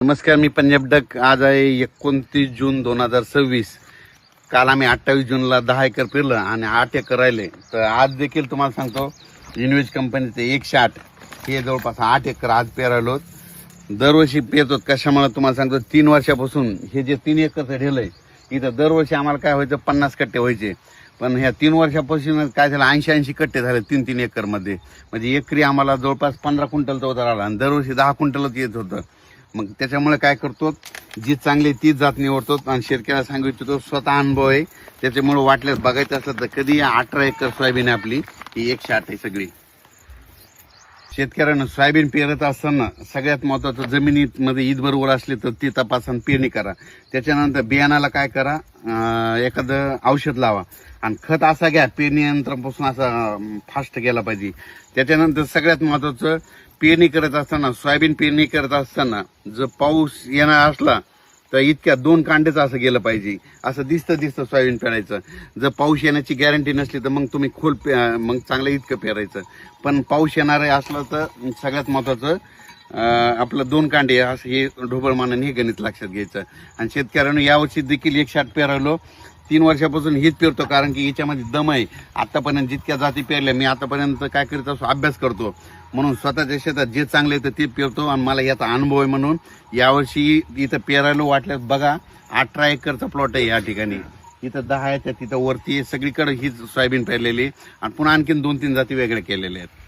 नमस्कार, मी पंजाब डक. आज आहे 29 जून 2026. काल आम्ही 28 जूनला 10 एकर पेरलं आणि 8 एकर राहिले. तर आज देखील तुम्हाला सांगतो इन्व्हेज कंपनीचे 108 हे जवळपास 8 एकर आज पेरायलो. दरवर्षी पेरतो. कशामुळे तुम्हाला सांगतो 3 वर्षापासून हे जे 3 एकरचं ढेलं आहे इथं दरवर्षी आम्हाला काय व्हायचं 50 कट्टे व्हायचे. पण ह्या 3 वर्षापासून काय झालं 80 कट्टे झाले 3-3 एकरमध्ये. म्हणजे एकरी आम्हाला जवळपास 15 क्विंटलचा उतार आला आणि दरवर्षी 10 क्विंटलच येत होतं. मग त्याच्यामुळे काय करतो जी चांगली तीच जात निवडतो आणि शेतकऱ्याला सांगू इच्छितो स्वतः अनुभव आहे. त्याच्यामुळे वाटल्यास बघायचं असलं तर कधी 18 एकर सोयाबीन आहे आपली ही 108 आहे सगळी. शेतकऱ्यांना सोयाबीन पेरत असताना सगळ्यात महत्वाचं जमिनीमध्ये ईद बरोबर असली तर ती तपासून पेरणी करा. त्याच्यानंतर बियाणाला काय करा एखादं औषध लावा आणि खत असा घ्या पेरणी यंत्रापासून असा फास्ट गेला पाहिजे. त्याच्यानंतर सगळ्यात महत्वाचं पेरणी करत असताना सोयाबीन पेरणी करत असताना जर पाऊस येणार असला तर इतक्या 2 कांड्याचं असं गेलं पाहिजे. असं दिसतं सोयाबीन पेरायचं. जर पाऊस येण्याची गॅरंटी नसली तर मग तुम्ही खोल मग चांगलं इतकं पेरायचं. पण पाऊस येणार आहे असलं तर सगळ्यात महत्वाचं आपलं 2 कांडे असं हे ढोबळ मानाने हे गणित लक्षात घ्यायचं. आणि शेतकऱ्यांना यावर्षी देखील 108 पेरायलो. 3 वर्षापासून हीच पेरतो कारण की याच्यामध्ये दम आहे. आतापर्यंत जितक्या जाती पेरल्या मी आतापर्यंत काय करीत असतो अभ्यास करतो म्हणून स्वतःच्या शेतात जे चांगले येतं ते पेरतो आणि मला याचा अनुभव आहे म्हणून यावर्षी इथं पेरायला वाटल्यास बघा 18 एकरचा प्लॉट आहे. या ठिकाणी इथं 10 आहे त्या तिथं वरती सगळीकडे हीच सोयाबीन पेरलेली आणि पुन्हा आणखीन 2-3 जाती वेगळ्या केलेल्या आहेत.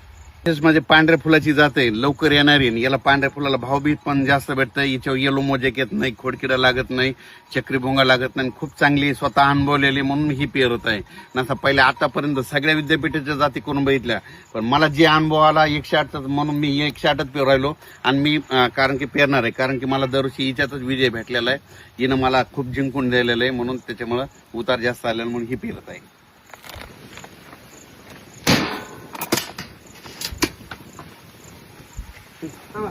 म्हणजे पांढऱ्या फुलाची जात आहे लवकर येणारी. याला पांढऱ्या फुलाला भाव बी पण जास्त भेटतं. याच्यावर येलो मोजेक येत नाही, खोडकिडा लागत नाही, चक्री भोंगा लागत नाही. खूप चांगली स्वतः अनुभवलेली म्हणून ही पेरत आहे. नसा पहिले आतापर्यंत सगळ्या विद्यापीठाच्या जाती करून बघितल्या पण मला जे अनुभव आला 108 म्हणून मी 108च पेरायलो. आणि मी कारण की पेरणार आहे कारण की मला दरवर्षी हिच्यातच विजय भेटलेला आहे. हिनं मला खूप जिंकून दिलेलं आहे म्हणून त्याच्यामुळे उतार जास्त आलेला म्हणून ही पेरत आहे. तुझ्या